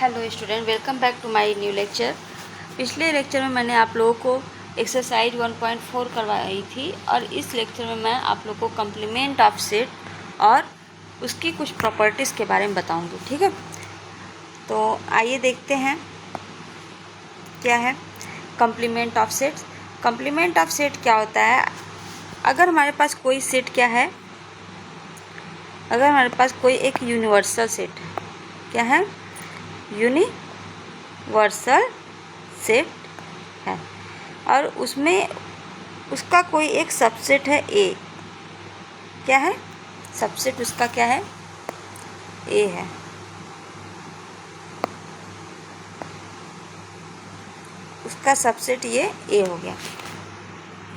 Hello student, welcome back to my new lecture. पिछले lecture में मैंने आप लोगों को एक्सरसाइज 1.4 करवाई थी और इस लेक्चर में मैं आप लोगों को कम्प्लीमेंट ऑफ सेट और उसकी कुछ प्रॉपर्टीज़ के बारे में बताऊंगी। ठीक है, तो आइए देखते हैं क्या है complement of set. Complement of set क्या होता है? अगर हमारे पास कोई सेट क्या है, अगर हमारे पास कोई एक यूनिवर्सल सेट है, क्या है? यूनिवर्सल सेट है और उसमें उसका कोई एक सबसेट है ए। क्या है? सबसेट उसका क्या है? ए है। उसका सबसेट ये ए हो गया।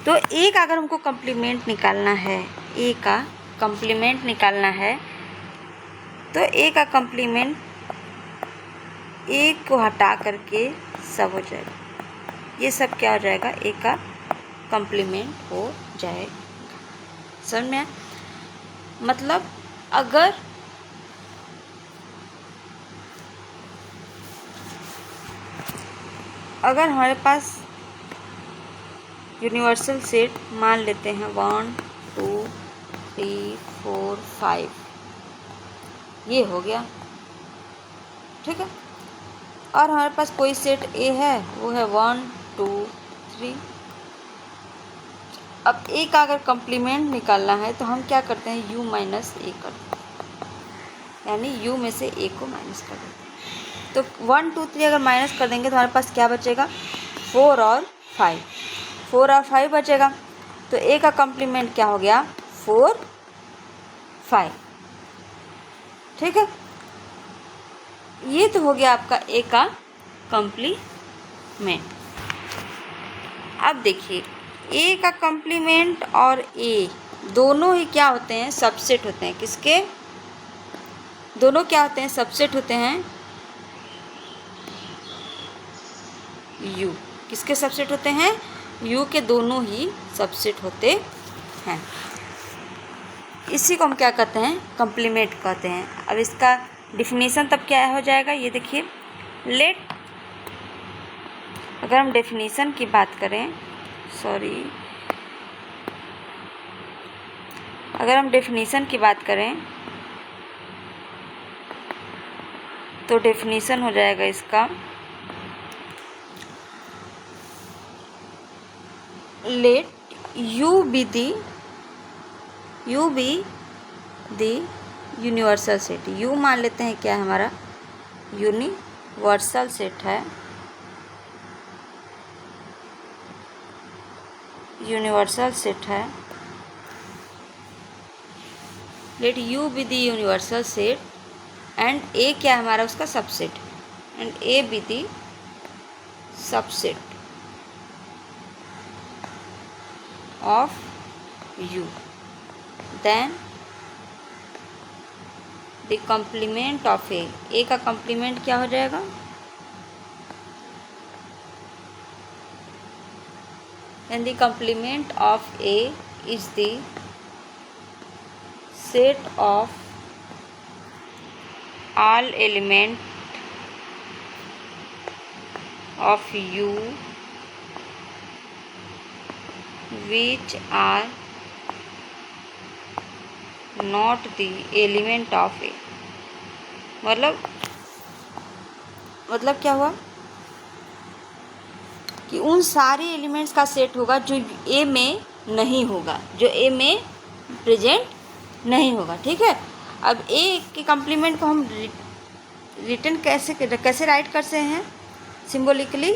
तो ए का अगर हमको कम्प्लीमेंट निकालना है, ए का कम्प्लीमेंट निकालना है, तो ए का कम्प्लीमेंट ए को हटा करके सब हो जाएगा। ये सब क्या हो जाएगा? ए का कम्प्लीमेंट हो जाएगा। समझ में? मतलब अगर हमारे पास यूनिवर्सल सेट मान लेते हैं 1 2 3 4 5, ये हो गया। ठीक है, और हमारे पास कोई सेट ए है, वो है 1 2 3। अब ए का अगर कम्प्लीमेंट निकालना है तो हम क्या करते हैं? यू माइनस ए करते हैं, यानी यू में से ए को माइनस कर देते हैं। तो 1 2 3 अगर माइनस कर देंगे तो हमारे पास क्या बचेगा? 4 और 5 बचेगा। तो ए का कम्प्लीमेंट क्या हो गया? 4 5। ठीक है, ये तो हो गया आपका ए का कम्प्लीमेंट। अब देखिए, ए का कम्प्लीमेंट और ए दोनों ही क्या होते हैं? सबसेट होते हैं। किसके? दोनों क्या होते हैं? सबसेट होते हैं यू। किसके सबसेट होते हैं? यू के दोनों ही सबसेट होते हैं। इसी को हम क्या कहते हैं? कम्प्लीमेंट कहते हैं। अब इसका डिफिनीसन तब क्या हो जाएगा? ये देखिए, लेट, अगर हम डेफिनीसन की बात करें, अगर हम डेफिनीसन की बात करें तो डेफिनीसन हो जाएगा इसका, let U be the universal set. U मान लेते हैं क्या है हमारा? यूनिवर्सल सेट है, यूनिवर्सल सेट है। Let U be the universal set and A क्या है हमारा? उसका subset, and A be the subset of U, then the complement of A का कम्प्लीमेंट क्या हो जाएगा? And the complement of A is the set of all element of U which are not the element of A। मतलब क्या हुआ कि उन सारे एलिमेंट्स का सेट होगा जो ए में नहीं होगा, जो ए में प्रेजेंट नहीं होगा। ठीक है, अब ए के कम्प्लीमेंट को हम रिटर्न कैसे राइट कर सकते हैं? Symbolically,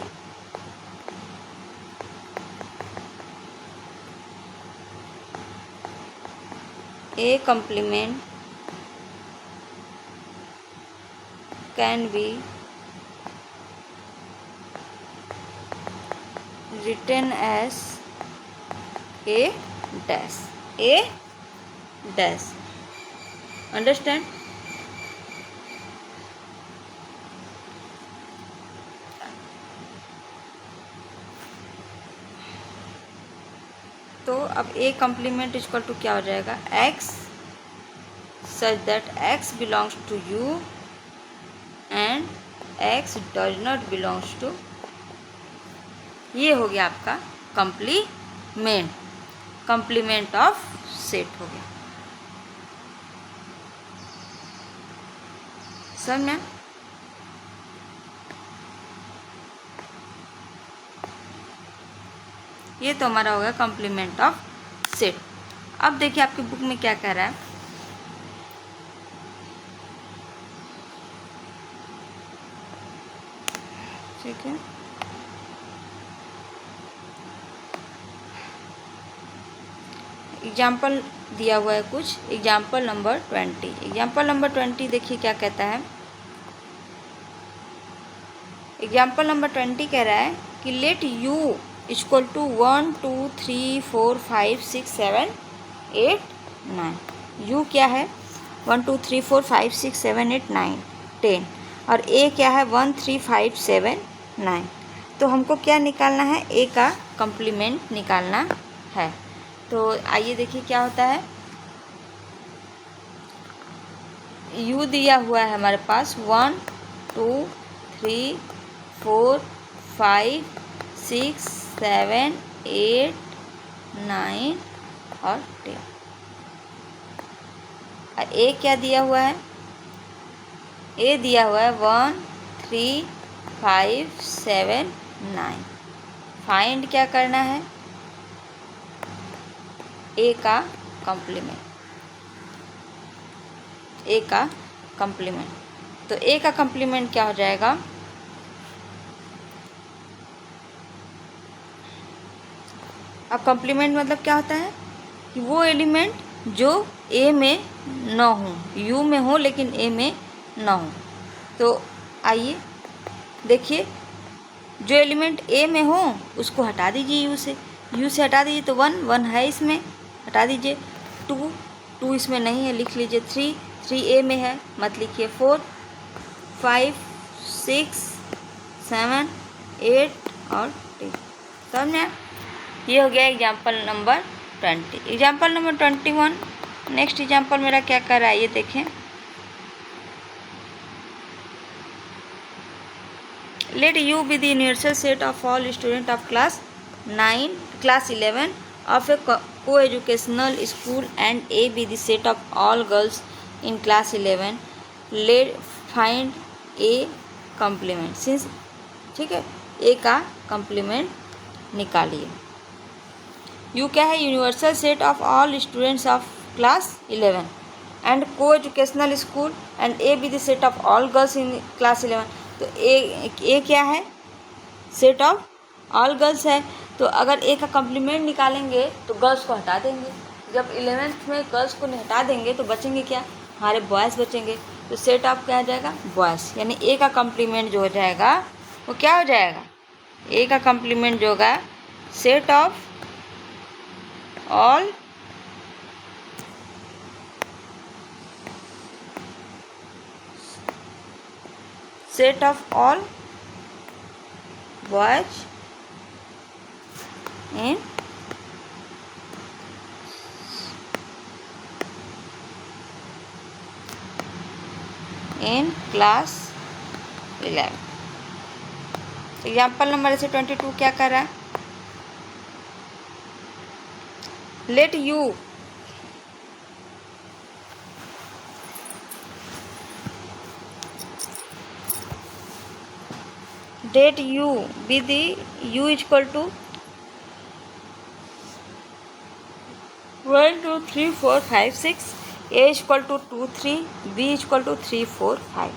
A complement can be written as a dash। Understand? तो अब ए कम्प्लीमेंट इक्वल टू क्या हो जाएगा? x such that x belongs to u and x does not belongs to, ये हो गया आपका कंप्लीमेंट ऑफ सेट हो गया। समझना? ये तो हमारा हो गया कंप्लीमेंट ऑफ सेट। अब देखिए आपकी बुक में क्या कह रहा है, ठीक है, एग्जाम्पल दिया हुआ है कुछ। एग्जाम्पल नंबर 20 देखिए क्या कहता है। एग्जाम्पल नंबर 20 कह रहा है कि late u equal to 1 2 3 4 5 6 7 8 9। u क्या है? 1 2 3 4 5 6 7 8 9 10, और a क्या है? 1 3 5 7 9। तो हमको क्या निकालना है? a का कंप्लीमेंट निकालना है। तो आइए देखिए क्या होता है। u दिया हुआ है हमारे पास 1 2 3 4 5 6 7 8 9 और 10। और ए क्या दिया हुआ है? ए दिया हुआ है 1 3 5 7 9। फाइंड क्या करना है? ए का कंप्लीमेंट, ए का कंप्लीमेंट। तो ए का कंप्लीमेंट क्या हो जाएगा? अब कंप्लीमेंट मतलब क्या होता है कि वो एलिमेंट जो ए में न हो, यू में हो लेकिन ए में न हो। तो आइए देखिए, जो एलिमेंट ए में हो उसको हटा दीजिए यू से हटा दीजिए। तो 1 है इसमें, हटा दीजिए। 2 इसमें नहीं है, लिख लीजिए। 3 ए में है, मत लिखिए। 4 5 6 7 8 और 10। समझे? ये हो गया एग्जाम्पल नंबर 20। एग्जाम्पल नंबर 21, नेक्स्ट एग्जाम्पल मेरा क्या कर रहा है ये देखें। Let U be the universal set of all student of class 11 of A coeducational school and A be the set of all girls in class 11। Let find A complement since, ठीक है, A का complement निकालिए। U क्या है? Universal set of all students of class 11 and को educational school and A be the set of all girls in class 11। तो ए क्या है? सेट ऑफ ऑल गर्ल्स है। तो अगर ए का कंप्लीमेंट निकालेंगे तो गर्ल्स को हटा देंगे। जब 11th में गर्ल्स को हटा देंगे तो बचेंगे क्या? हमारे बॉयज़ बचेंगे। तो सेट ऑफ क्या हो जाएगा? बॉयज़। यानी ए का कंप्लीमेंट जो हो जाएगा वो क्या हो जाएगा? ए का कंप्लीमेंट जो होगा set of all set of all boys in class 11। Example number ऐसे 22 क्या कर रहा है? Let U that U be the U equal to 1 2 3 4 5 6, A equal to 2 3, B equal to 3 4 5।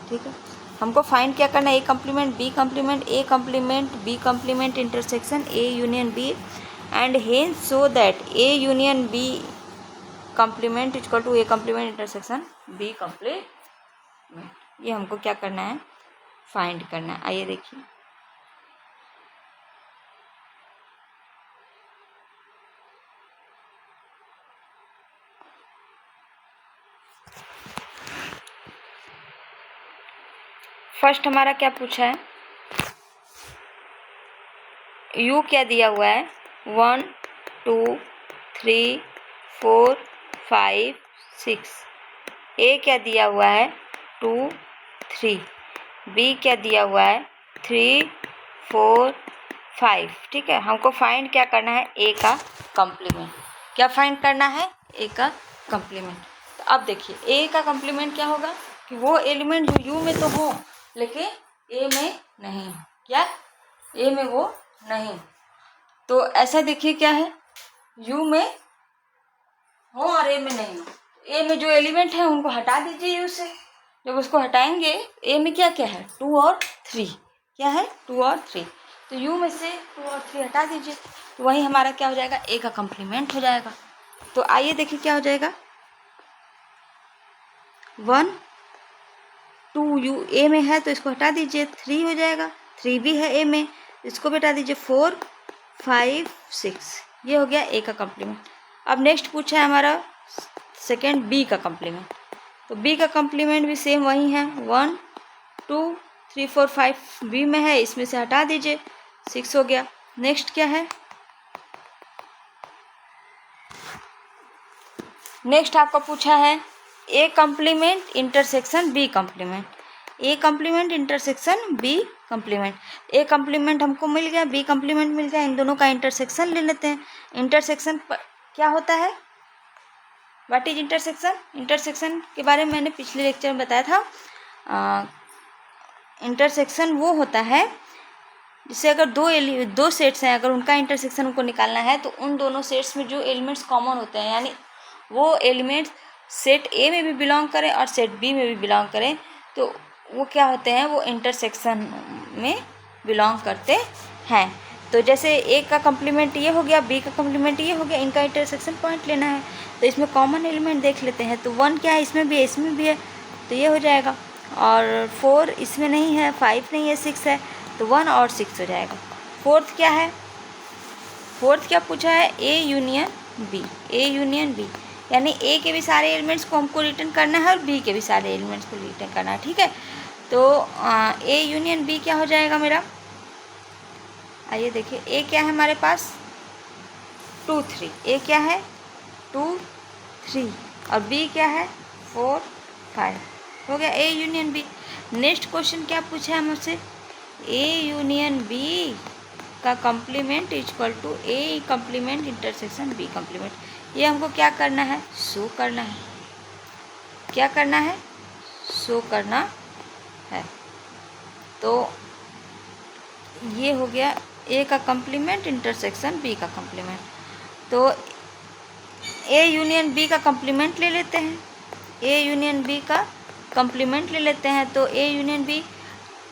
ठीक है, हमको फाइंड क्या करना है? A complement B complement, A complement B complement intersection A union B and hence so that A union B complement equal to A complement intersection B complement. ये हमको क्या करना है? फाइंड करना है। आइए देखिए, फर्स्ट हमारा क्या पूछा है? यू क्या दिया हुआ है? 1 2 3 4 5 6। ए क्या दिया हुआ है? 2 3। बी क्या दिया हुआ है 3 4 5, ठीक है। हमको फाइंड क्या करना है, ए का कॉम्प्लीमेंट। क्या फाइंड करना है, ए का कॉम्प्लीमेंट। तो अब देखिए ए का कॉम्प्लीमेंट क्या होगा कि वो एलिमेंट जो यू में तो हो लेकिन ए में नहीं हो। क्या, ए में वो नहीं। तो ऐसा देखिए क्या है, यू में हो और ए में नहीं हो। ए में जो एलिमेंट है उनको हटा दीजिए यू से। जब उसको हटाएंगे ए में क्या क्या है 2 और 3, क्या है 2 और 3। तो यू में से 2 और 3 हटा दीजिए, तो वही हमारा क्या हो जाएगा, ए का कॉम्प्लीमेंट हो जाएगा। तो आइए देखिए क्या हो जाएगा, 1 2 यू ए में है तो इसको हटा दीजिए, 3 हो जाएगा, 3 भी है ए में, इसको भी हटा दीजिए, 4 5 6, ये हो गया ए का कॉम्प्लीमेंट। अब नेक्स्ट पूछा है हमारा सेकेंड बी का कॉम्प्लीमेंट। तो बी का कॉम्प्लीमेंट भी सेम वही है, 1 2 3 4 5 बी में है, इसमें से हटा दीजिए, 6 हो गया। नेक्स्ट क्या है, नेक्स्ट आपका पूछा है A complement intersection B complement. A complement intersection B complement. A complement हमको मिल गया, बी कॉम्प्लीमेंट मिल गया, इन दोनों का इंटरसेक्शन ले लेते हैं। इंटरसेक्शन क्या होता है, व्हाट इज इंटरसेक्शन। इंटरसेक्शन के बारे में मैंने पिछले लेक्चर में बताया था। इंटरसेक्शन वो होता है जिससे अगर दो सेट्स हैं, अगर उनका इंटरसेक्शन उनको निकालना है तो उन दोनों सेट्स में जो एलिमेंट्स कॉमन होते हैं, यानी वो एलिमेंट्स सेट ए में भी बिलोंग करें और सेट बी में भी बिलोंग करें, तो वो क्या होते हैं, वो इंटरसेक्शन में बिलोंग करते हैं। तो जैसे ए का कॉम्प्लीमेंट ये हो गया, बी का कॉम्प्लीमेंट ये हो गया, इनका इंटरसेक्शन पॉइंट लेना है। तो इसमें कॉमन एलिमेंट देख लेते हैं, तो 1 क्या है, इसमें भी है, इसमें भी है, तो ये हो जाएगा। और 4 इसमें नहीं है, 5 नहीं है, 6 है, तो 1 और 6 हो जाएगा। फोर्थ क्या है, फोर्थ क्या पूछा है, A union B. A union B यानी ए के भी सारे एलिमेंट्स को हमको रिटर्न करना है और बी के भी सारे एलिमेंट्स को रिटर्न करना है, ठीक है। तो ए यूनियन बी क्या हो जाएगा मेरा, आइए देखिए, ए क्या है हमारे पास 2 3, ए क्या है 2 3 और बी क्या है 4 5, हो गया A union B. Next question क्या पूछा है मुझसे, ए यूनियन बी का complement equal to A complement intersection B complement. ये हमको क्या करना है, शो करना है। क्या करना है, शो करना है। तो ये हो गया ए का कॉम्प्लीमेंट इंटरसेक्शन बी का कॉम्प्लीमेंट। तो ए यूनियन बी का कॉम्प्लीमेंट ले लेते हैं, ए यूनियन बी का कॉम्प्लीमेंट ले लेते हैं। तो ए यूनियन बी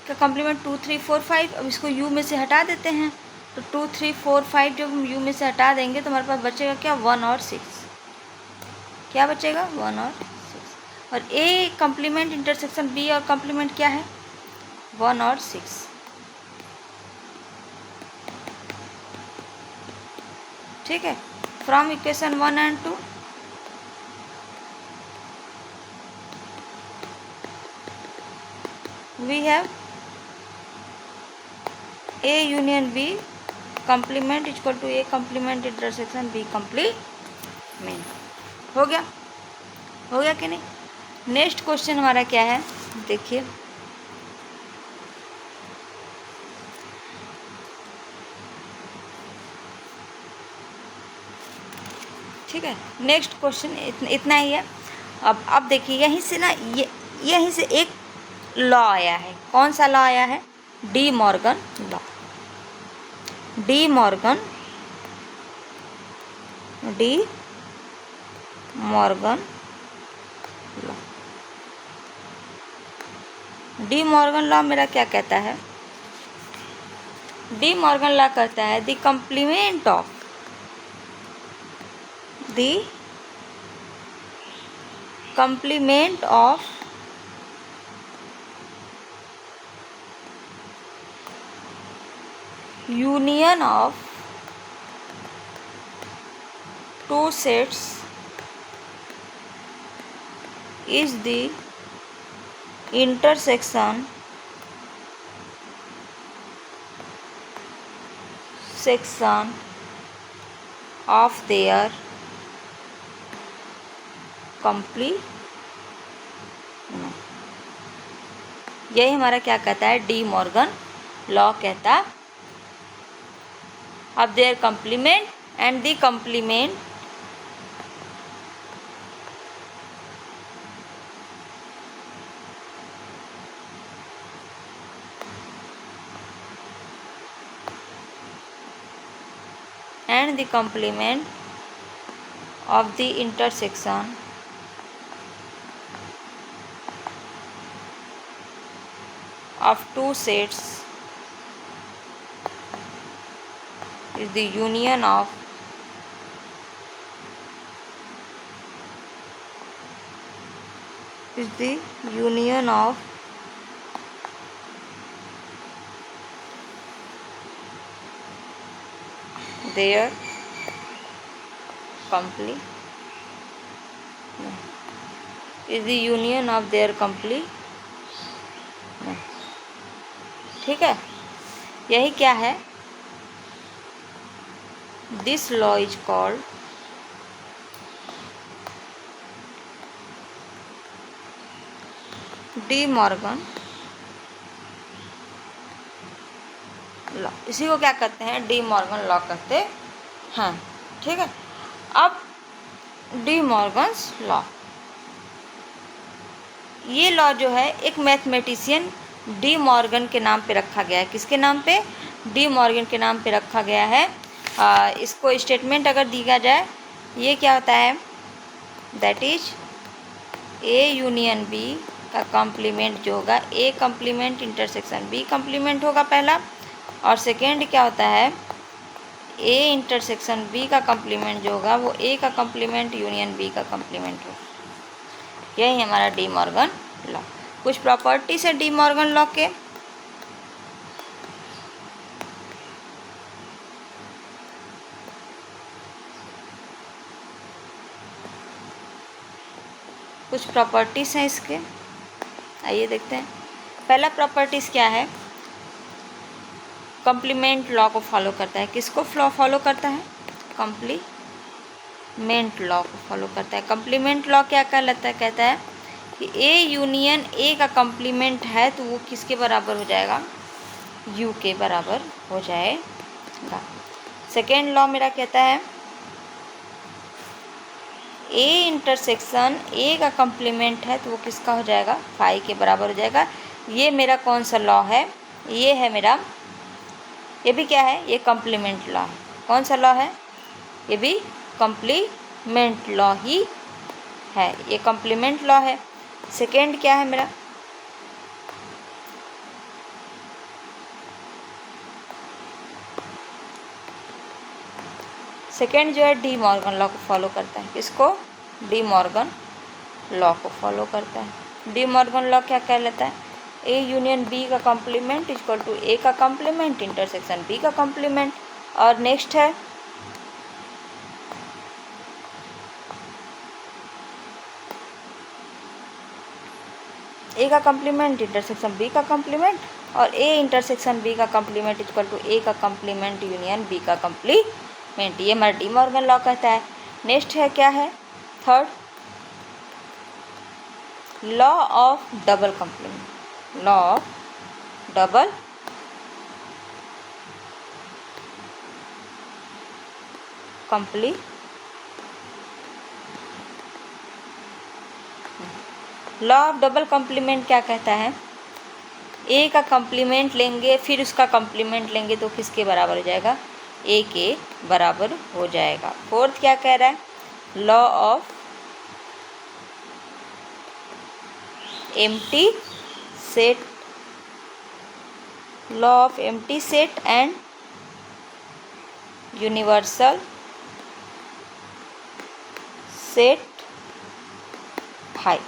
का कॉम्प्लीमेंट 2 3 4 5, अब इसको यू में से हटा देते हैं। तो 2 3 4 5 जब हम यू में से हटा देंगे तो हमारे पास बचेगा क्या, 1 और 6। क्या बचेगा, 1 और 6। और ए कॉम्प्लीमेंट इंटरसेक्शन बी और कॉम्प्लीमेंट क्या है, 1 और 6, ठीक है। From equation 1 and 2 we have A union B complement equal to A complement intersection B complement। हो गया, हो गया कि नहीं। नेक्स्ट क्वेश्चन हमारा क्या है, देखिए ठीक है। नेक्स्ट क्वेश्चन इतना ही है। अब देखिए यहीं से ना, यहीं से एक लॉ आया है। कौन सा लॉ आया है, De Morgan law. De Morgan law. De Morgan law मेरा क्या कहता है, डी मॉर्गन लॉ कहता है द कॉम्प्लीमेंट ऑफ union of two sets is the intersection of their complement। यही हमारा क्या कहता है, डी मॉर्गन लॉ कहता है। अब their complement and the complement and the complement of the intersection of two sets is the union of their complete is the union of their complete। ठीक है, यही क्या है, this law is called D Morgan law. इसी को क्या कहते हैं, डी मॉर्गन लॉ कहते हैं। ठीक है, अब डी मॉर्गन्स लॉ, ये लॉ जो है एक मैथमेटिशियन डी मॉर्गन के नाम पे रखा गया है। किसके नाम पे, डी मॉर्गन के नाम पे रखा गया है। इसको स्टेटमेंट अगर दिया जाए, ये क्या होता है, that is A union B का कॉम्प्लीमेंट जो होगा, A complement intersection B complement होगा पहला, और सेकेंड क्या होता है, ए इंटरसेक्शन बी का कॉम्प्लीमेंट जो होगा वो ए का कॉम्प्लीमेंट यूनियन बी का कॉम्प्लीमेंट होगा। यही हमारा डी मॉर्गन लॉ। कुछ प्रॉपर्टीज है डी मॉर्गन लॉ के। कुछ प्रॉपर्टीज हैं इसके, आइए देखते हैं। पहला प्रॉपर्टीज क्या है, कॉम्प्लीमेंट लॉ को फॉलो करता है। किसको फॉलो करता है, कॉम्प्लीमेंट लॉ को फॉलो करता है। कॉम्प्लीमेंट लॉ क्या कहलाता है, कहता है कि ए यूनियन ए का कॉम्प्लीमेंट है तो वो किसके बराबर हो जाएगा, यू के बराबर हो जाएगा। सेकेंड लॉ मेरा कहता है ए इंटरसेक्शन ए का कॉम्प्लीमेंट है तो वो किसका हो जाएगा, फाई के बराबर हो जाएगा। ये मेरा कौन सा लॉ है, ये है मेरा, ये भी क्या है, ये कॉम्प्लीमेंट लॉ है। कौन सा लॉ है, ये भी कॉम्प्लीमेंट लॉ ही है, ये कॉम्प्लीमेंट लॉ है। सेकेंड क्या है मेरा, सेकेंड जो है डी मॉर्गन लॉ को फॉलो करता है। किसको, डी मॉर्गन लॉ को फॉलो करता है। डी मॉर्गन लॉ क्या कहलाता है, ए यूनियन बी का कॉम्प्लीमेंट इक्वल टू ए का कॉम्प्लीमेंट इंटरसेक्शन बी का कॉम्प्लीमेंट। और नेक्स्ट है ए का कॉम्प्लीमेंट इंटरसेक्शन बी का कॉम्प्लीमेंट, और ए इंटरसेक्शन बी का कॉम्प्लीमेंट इक्वल टू ए का कॉम्प्लीमेंट यूनियन बी का कॉम्प्लीमेंट। ये हमारा डी मॉर्गन लॉ कहता है। नेक्स्ट है क्या है, third, law of double complement. Law of double complement. Law of double complement क्या कहता है, ए का कॉम्प्लीमेंट लेंगे फिर उसका कॉम्प्लीमेंट लेंगे तो किसके बराबर हो जाएगा, ए के बराबर हो जाएगा। फोर्थ क्या कह रहा है, law of empty set. Law of empty set and universal set phi.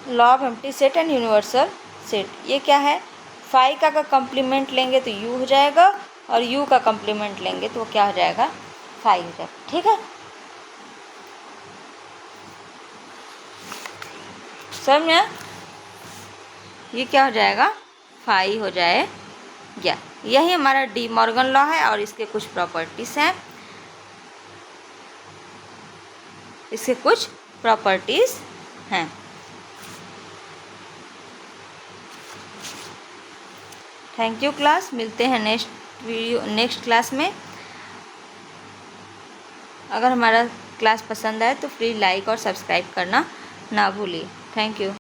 Law of empty set and universal set, ये क्या है, फाई का कॉम्प्लीमेंट लेंगे तो यू हो जाएगा, और यू का कॉम्प्लीमेंट लेंगे तो वो क्या हो जाएगा, फाई हो जाएगा। ठीक है, समझ में, ये क्या हो जाएगा, फाई हो जाएगा। यही हमारा डी मॉर्गन लॉ है, और इसके कुछ प्रॉपर्टीज हैं, इसके कुछ प्रॉपर्टीज हैं। थैंक यू क्लास, मिलते हैं नेक्स्ट क्लास में। अगर हमारा क्लास पसंद आए तो प्लीज़ लाइक और सब्सक्राइब करना ना भूलिए। Thank you.